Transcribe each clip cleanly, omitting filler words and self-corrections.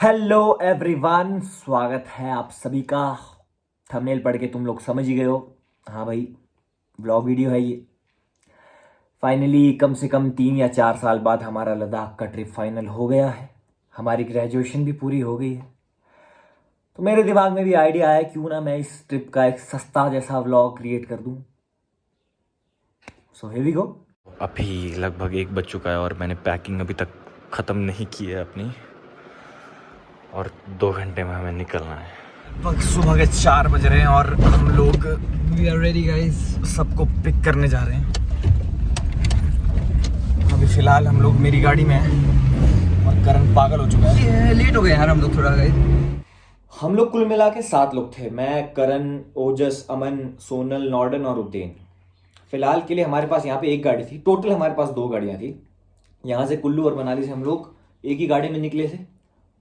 Hello everyone, स्वागत है आप सभी का। थंबनेल पढ़ के तुम लोग समझ ही गए हो। हाँ भाई, व्लॉग वीडियो है ये। फाइनली कम से कम 3 या 4 साल बाद हमारा लद्दाख का ट्रिप फाइनल हो गया है। हमारी ग्रेजुएशन भी पूरी हो गई है। तो मेरे दिमाग में भी आइडिया आया, क्यों ना मैं इस ट्रिप का एक सस्ता जैसा व्लॉग क्रिएट कर दूँ। So here we go. अभी लगभग 1 बज चुका है और मैंने पैकिंग अभी तक ख़त्म नहीं की है अपनी, और 2 घंटे में हमें निकलना है। लगभग सुबह के 4 बज रहे हैं और हम लोग वी आर रेडी गाइस, सबको पिक करने जा रहे हैं। अभी फिलहाल हम लोग मेरी गाड़ी में हैं और करण पागल हो चुका है। लेट हो गए यार हम लोग थोड़ा गाइस। हम लोग कुल मिला के 7 लोग थे। मैं, करण, ओजस, अमन, सोनल, नॉर्डन और उद्देन। फिलहाल के लिए हमारे पास यहाँ पे एक गाड़ी थी। टोटल हमारे पास 2 गाड़ियाँ थी। यहाँ से कुल्लू और मनाली से हम लोग एक ही गाड़ी में निकले थे,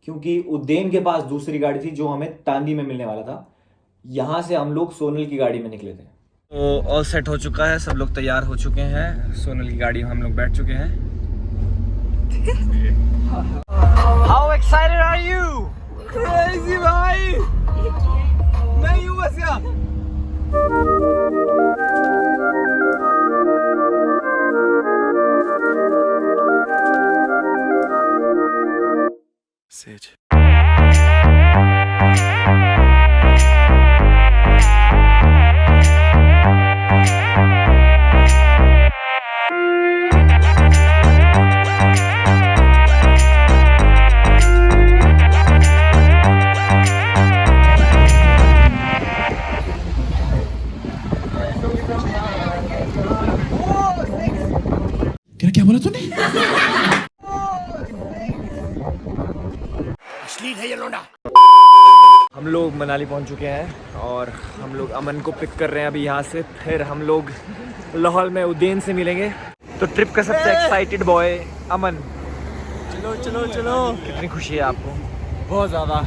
क्योंकि उद्देन के पास दूसरी गाड़ी थी जो हमें तांदी में मिलने वाला था। यहाँ से हम लोग सोनल की गाड़ी में निकले थे। तो ऑल सेट हो चुका है, सब लोग तैयार हो चुके हैं। सोनल की गाड़ी में हम लोग बैठ चुके हैं। How excited are you? Crazy भाई, मैं यूं बस गया। सेज क्या बोला तूने? हम लोग मनाली पहुंच चुके हैं और हम लोग अमन को पिक कर रहे हैं अभी यहाँ से। फिर हम लोग लाहौल में उद्देन से मिलेंगे। तो ट्रिप का सबसे एक्साइटेड बॉय अमन। चलो चलो चलो। कितनी खुशी है आपको? बहुत ज्यादा,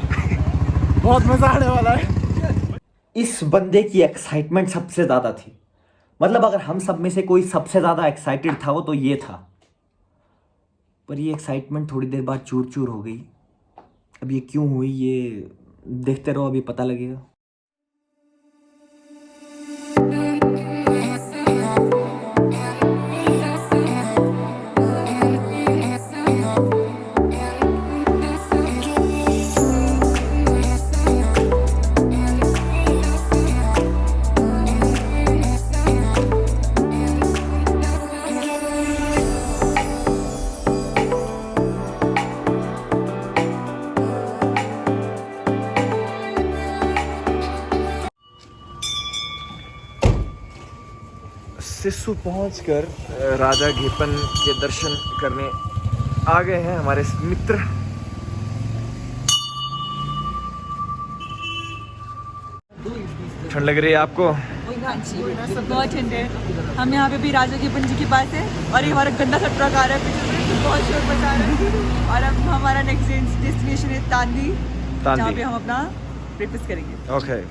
बहुत मजा आने वाला है। इस बंदे की एक्साइटमेंट सबसे ज़्यादा थी। मतलब अगर हम सब में से कोई सबसे ज़्यादा एक्साइटेड था वो तो ये था। पर ये एक्साइटमेंट थोड़ी देर बाद चूर चूर हो गई। अब ये क्यों हुई, ये देखते रहो, अभी पता लगेगा। सिस्सू पहुंचकर राजा घेपन के दर्शन करने आ गए हैं हमारे मित्र। ठंड लग रही है आपको? हाँ जी, बहुत ठंड है। हम यहाँ पे भी राजा घेपन जी के पास है और ये हमारा गंदा सा ट्रक आ रहा है पीछे, बहुत शोर मचा रहा है। और अब हमारा नेक्स्ट डेस्टिनेशन है तांदी, जहाँ पे हम अपना ब्रेकफास्ट करेंगे। ओके।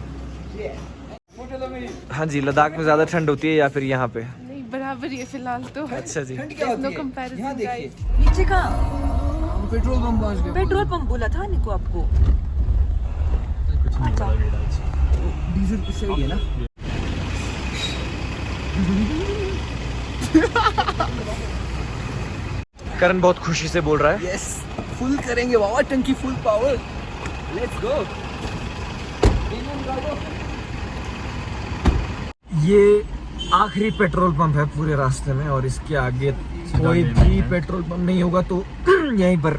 हाँ जी, लद्दाख में ज़्यादा ठंड होती है या फिर यहाँ पे? नहीं, बराबर ही है फिलहाल तो। अच्छा जी। No comparison guys. नीचे कहाँ? पेट्रोल पंप पहुंच गए। पेट्रोल पंप बोला था निको आपको। अच्छा, डीजल सही है ना? करण बहुत खुशी से बोल रहा है। यस, फुल करेंगे बाबा, टंकी फुल पावर। Let's go. ये आखिरी पेट्रोल पंप है पूरे रास्ते में और इसके आगे कोई भी पेट्रोल पंप नहीं होगा, तो यहीं पर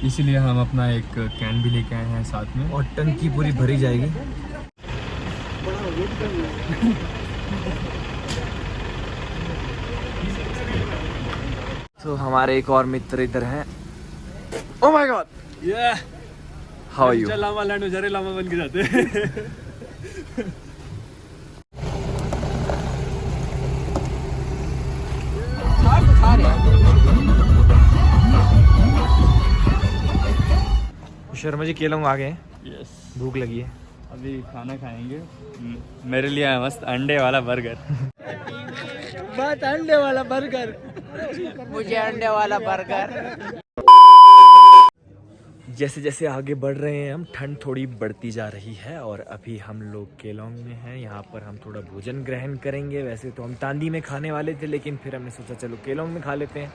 इसीलिए हम अपना एक कैन भी लेके आए हैं साथ में। और टंकी पूरी भरी जाएगी। तो हमारे एक और मित्र इधर हैं। Oh my god, how are you? लामा लैंड हो जा रहे, लामा बन के जाते। शर्मा जी केलोंग आ गए हैं। यस, भूख लगी है। अभी खाना खाएंगे। मेरे लिए है मस्त अंडे वाला बर्गर। बात अंडे वाला बर्गर। मुझे अंडे वाला बर्गर। जैसे जैसे आगे बढ़ रहे हैं हम, ठंड थोड़ी बढ़ती जा रही है और अभी हम लोग केलोंग में हैं। यहाँ पर हम थोड़ा भोजन ग्रहण करेंगे। वैसे तो हम तांदी में खाने वाले थे, लेकिन फिर हमने सोचा चलो केलोंग में खा लेते हैं।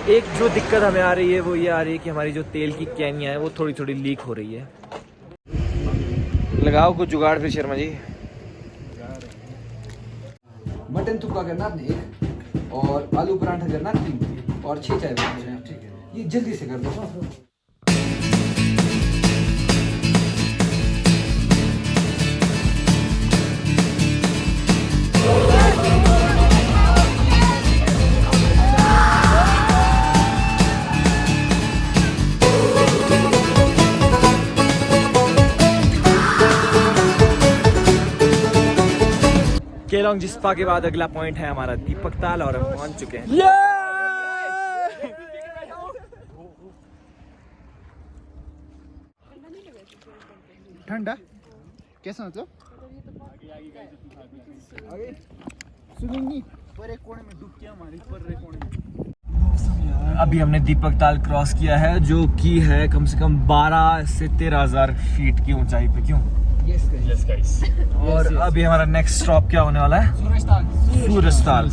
एक जो दिक्कत हमें आ रही है वो ये आ रही है कि हमारी जो तेल की कैनियाँ हैं वो थोड़ी थोड़ी लीक हो रही है। लगाओ कुछ जुगाड़ फिर शर्मा जी। मटन तुक्का करना आपने 1 और आलू पराठा करना 3 और 6 चाय बनाना है। ठीक है, ये जल्दी से कर दो। केलोंग जिस्पा के बाद अगला पॉइंट है हमारा दीपक ताल और हम पहुंच चुके हैं। ठंडा कैसा मतलब आगे सुनेंगी पर एक कोने में डुबकियां मारी पर एक कोने में। अभी हमने दीपक ताल क्रॉस किया है, जो कि है कम से कम 12 से 13,000 फीट की ऊंचाई पे। क्यों? Yes guys. और अभी हमारा नेक्स्ट स्टॉप क्या होने वाला है? सूरजताल।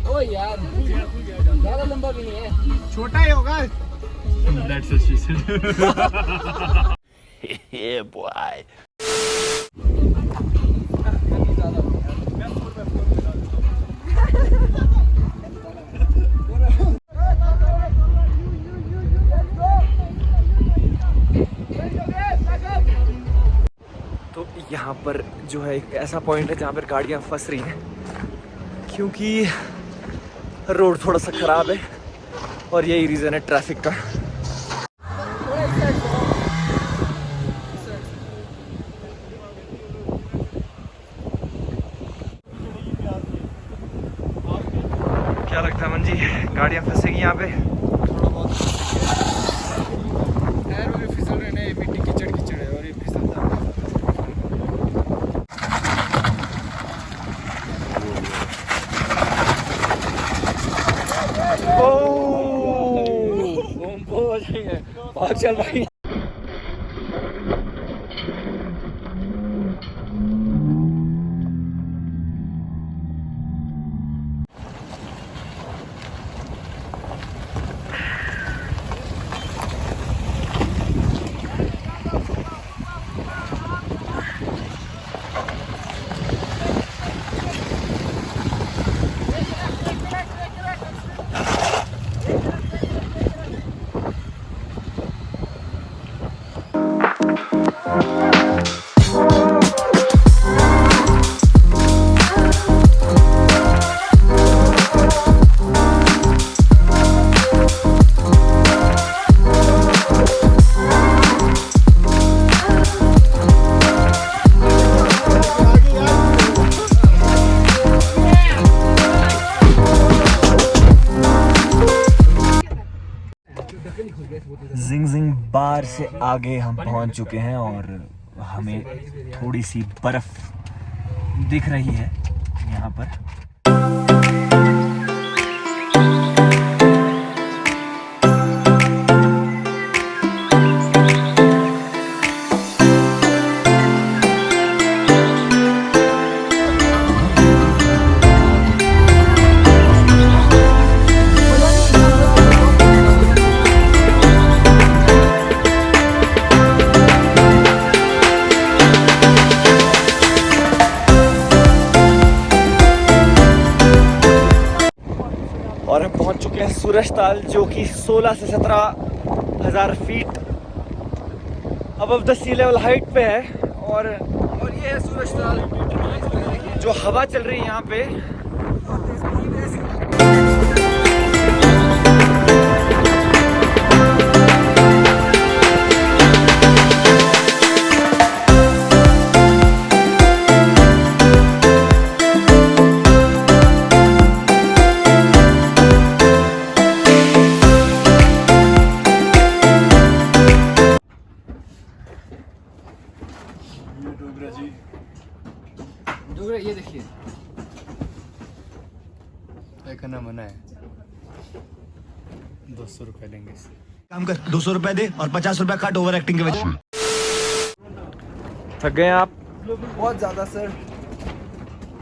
ओ यार ज्यादा लंबा भी नहीं है, छोटा ही होगा। That's what she said. Yeah, boy. तो यहाँ पर जो है एक ऐसा पॉइंट है जहाँ पर गाड़ियाँ फंस रही हैं, क्योंकि रोड थोड़ा सा ख़राब है और यही रीज़न है ट्रैफिक का। क्या लगता है मन जी, गाड़ियाँ फंसेगी यहाँ पे? टायर वगैरह फिसल रहे हैं, मिट्टी कीचड़ है और ये फिसलता है। भाग चल भाई। जिंगजिंग बार से आगे हम पहुंच चुके हैं और हमें थोड़ी सी बर्फ दिख रही है यहाँ पर। और हम पहुंच चुके हैं सूरजताल, जो कि 16 से 17,000 feet above the sea level height पे है। और ये है सूरजताल, जो हवा चल रही है यहाँ पे। एंजॉय करना मना है। 200 रुपये लेंगे इससे। काम कर 200 रुपए दे और 50 रुपए काट ओवर एक्टिंग के वजह। थक गए आप? बहुत ज्यादा सर,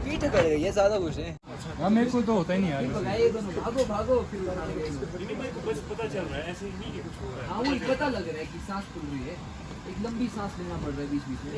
पीठ कर रही है ज्यादा कुछ है। हाँ मेरे को तो होता ही नहीं यार। ये दोनों भागो भागो फिर बस पता चल रहा है ऐसे ही नहीं कुछ हो रहा है। हाँ वो पता लग रहा है कि सांस खुल रही है, एक लंबी सांस लेना पड़ रहा है बीच बीच में।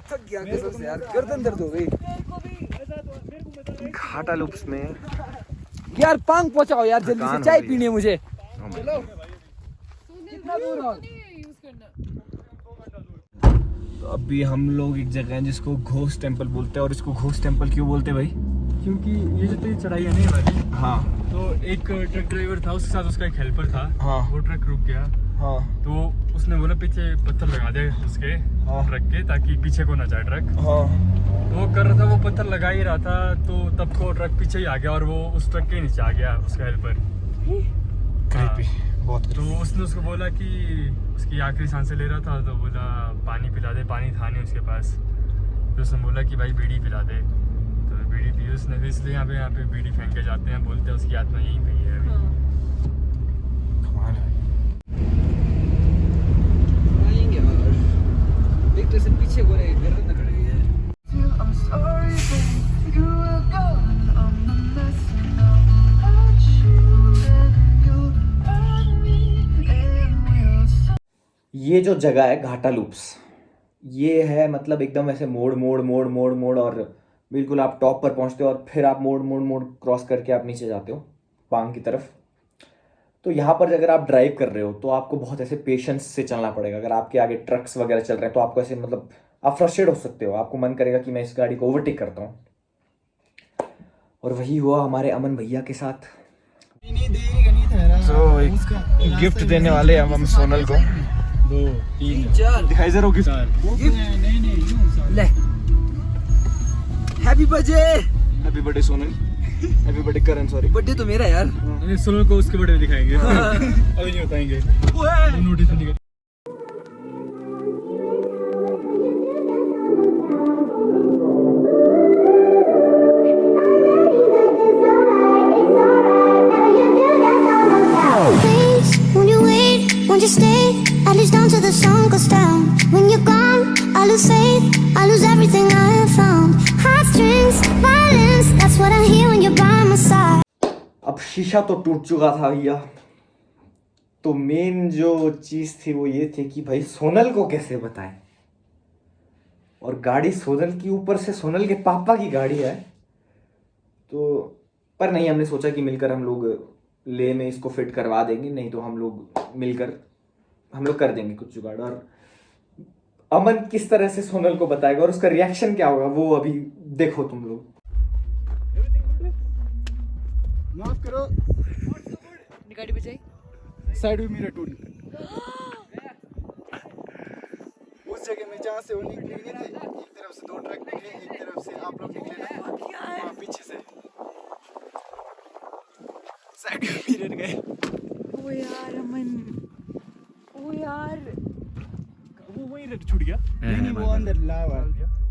थक गया कसम से यार, गर्दन दर्द हो गई। घाटा लूप्स में यार पांग पहुंचाओ यार जल्दी से, चाय पीनी है मुझे। तो अभी हम लोग एक जगह है जिसको घोष टेम्पल बोलते हैं। और इसको घोष टेम्पल क्यों बोलते हैं भाई? क्योंकि ये जो तेरी चढ़ाई है नहीं वाली, हाँ तो एक ट्रक ड्राइवर था, उसके साथ उसका एक हेल्पर था। हाँ। वो ट्रक रुक गया, हाँ तो उसने बोला पीछे पत्थर लगा दे उसके हाँ। ट्रक के, ताकि पीछे को ना जाए ट्रक। हाँ तो वो कर रहा था, वो पत्थर लगा ही रहा था, तो तब को ट्रक पीछे ही आ गया और वो उस ट्रक के नीचे आ गया उसका हेल्पर। creepy, बहुत तो उसने उसको बोला कि उसकी आखिरी सांसें ले रहा था, तो बोला पानी पिला दे, पानी था नहीं उसके पास। तो उसने बोला कि भाई बीड़ी पिला दे, तो बीड़ी पी उसने। फिर इसलिए यहाँ पे बीड़ी फेंक के जाते हैं, बोलते हैं उसकी आत्मा यहीं पे ही है अभी। कमाल है। आएंगे और देखते से पीछे को रहे, गर्दन अकड़ गई है। ये जो जगह है घाटा लूप्स, ये है मतलब एकदम ऐसे मोड़ मोड़ मोड़ मोड़ मोड़ और बिल्कुल आप टॉप पर पहुंचते हो और फिर आप मोड़ मोड़ मोड़ क्रॉस करके आप नीचे जाते हो पांग की तरफ। तो यहाँ पर अगर आप ड्राइव कर रहे हो तो आपको बहुत ऐसे पेशेंस से चलना पड़ेगा। अगर आपके आगे ट्रक्स वगैरह चल रहे हैं तो आपको ऐसे मतलब आप फ्रस्ट्रेट हो सकते हो, आपको मन करेगा कि मैं इस गाड़ी को ओवरटेक करता हूँ। और वही हुआ हमारे अमन भैया के साथ। तो एक गिफ्ट देने वाले हैं हम सोनल को। 2 3 चल दिखाई जरा गिफ्ट। ले happy birthday. Happy birthday Sonal. Happy birthday Karan, sorry. Birthday तो मेरा यार। सुनो को उसके बर्थडे दिखाएंगे। अभी नहीं बताएंगे, नोटिस नहीं। Won't you stay, at least down till the sun goes down. When you're gone, I lose faith, I lose everything I have found. Heartstrings, violence, that's what I hear when you're by my side. अब शीशा तो टूट चुका था भैया, तो main जो चीज़ थी वो ये थी कि भाई सोनल को कैसे बताएं। और गाड़ी सोनल की, ऊपर से सोनल के पापा की गाड़ी है। तो पर नहीं, हमने सोचा कि मिलकर हम लोग ले में इसको फिट करवा देंगे, नहीं तो हम लोग मिलकर हम लोग कर देंगे कुछ जुगाड़। और अमन किस तरह से सोनल को बताएगा और उसका रिएक्शन क्या होगा वो अभी देखो तुम लोग। माफ करो, गाड़ी बचाई। साइड में मेरा टूट उस जगह में जहाँ से वो निकली नहीं थी, एक तरफ से 2 ट्रक निकले, एक तरफ से आप लोग निकले ना, वहाँ पीछे से साइड में मिरर गए। ओ यार अमन, ओ यार वो वहीं छूट गया। नहीं वो अंदर लावा,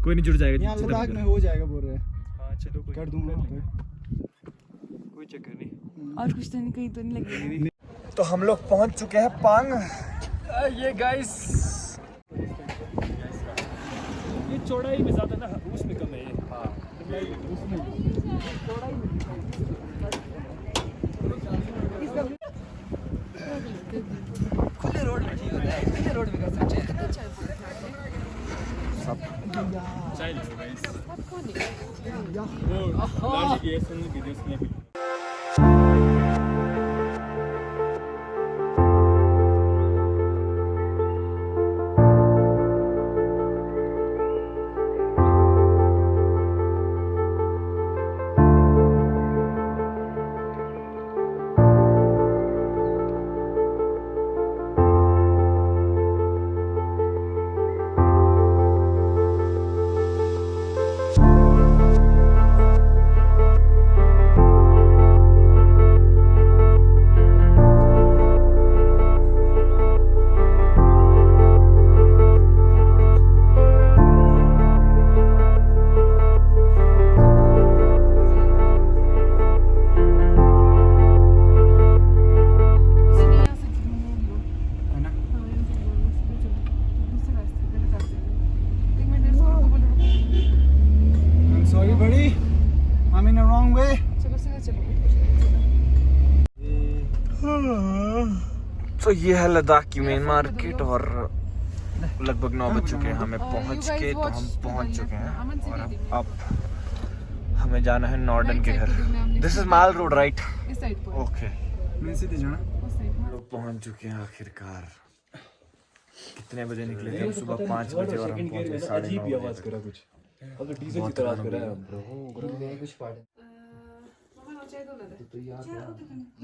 कोई नहीं, जुड़ जाएगा। यहाँ लद्दाख में हो जाएगा बोल रहे हैं। हाँ चलो कोई कर दूंगा वहाँ पे। कोई चक्कर नहीं। और कुछ तो नहीं, कहीं तो नहीं लगी। तो हम लोग पहुंच चुके हैं पांग। ये गाइस, ये चौड़ाई में ज़्यादा ना, उसमें कम है। हाँ खुले रोड में ठीक होता है, खुले रोड में कर सकते हैं। चाय लो गाइस। वो लाल की सुन की उसने तो ये है लद्दाख की मेन मार्केट और लगभग 9 बज चुके हैं हमें पहुंच के, तो हम पहुंच चुके हैं और अब हमें जाना है नॉर्डन के घर। This is mall road right? इस साइड पर ओके, मैं सीधे जाना। उस साइड में। लोग पहुंच चुके हैं आखिरकार। कितने बजे निकले थे हम? सुबह 5 बजे और हम पहुंचे 9:30 बजे। कुछ अगर टीजर की तरह कर रहा है कुछ पार्ट तो यार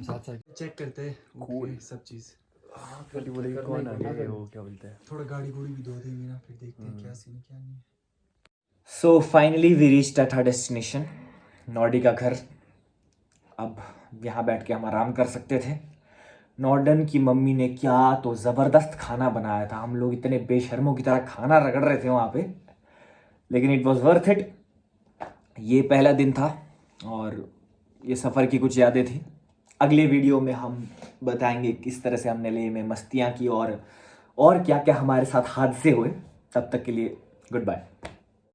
साथ साथ चेक करते हैं Cool. सब चीज। कौन आ गया? वो क्या बोलते हैं? थोड़ा गाड़ी घोड़ी भी धो देंगे ना, फिर देखते हैं क्या सीन है क्या नहीं है। So finally we reached at our destination, नॉर्डी का घर। अब यहाँ बैठ के हम आराम कर सकते थे। नॉर्डन की मम्मी ने क्या तो ज़बरदस्त खाना बनाया था। हम लोग इतने बेशर्मों की तरह खाना रगड़ रहे थे वहाँ पे, लेकिन इट वॉज वर्थ इट। ये पहला दिन था और ये सफ़र की कुछ यादें थी। अगले वीडियो में हम बताएंगे किस तरह से हमने लेह में मस्तियाँ की और क्या क्या हमारे साथ हादसे हुए। तब तक के लिए गुड बाय।